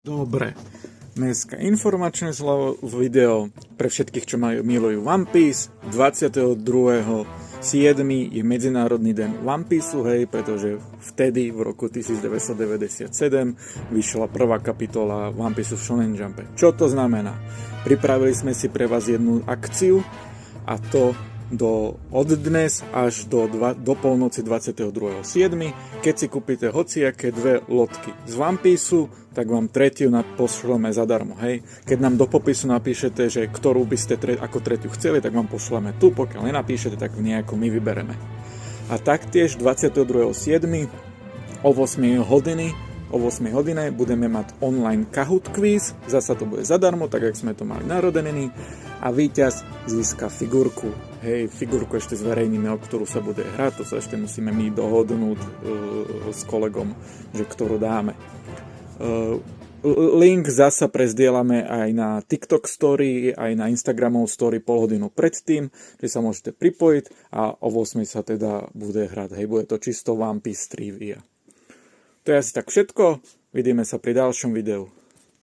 Dobre, dneska informačné video pre všetkých, čo milujú One Piece. 22.7. je Medzinárodný deň One Pieceu, hej, pretože vtedy v roku 1997 vyšla prvá kapitola One Pieceu v Shonen Jumpe. Čo to znamená? Pripravili sme si pre vás jednu akciu, a to od dnes až do polnoci 22.7. Keď si kúpite hociaké dve lodky z One Pieceu, tak vám tretiu pošleme zadarmo, hej. Keď nám do popisu napíšete, že ktorú by ste ako tretiu chceli, tak vám pošleme tu, pokiaľ nenapíšete, tak nejakú my vybereme. A taktiež 22.7. o 8 hodine budeme mať online Kahoot quiz, zasa to bude zadarmo, tak jak sme to mali narodeniny, a víťaz získa figurku. Hej, figurku ešte zverejníme, o ktorú sa bude hrať, to sa ešte musíme my dohodnúť s kolegom, že ktorú dáme. Link zasa prezdielame aj na TikTok story, aj na Instagramov story pol hodinu predtým, že sa môžete pripojiť a o 8 sa teda bude hrať. Hej, bude to čisto One Piece trivia. To je asi tak všetko, vidíme sa pri ďalšom videu.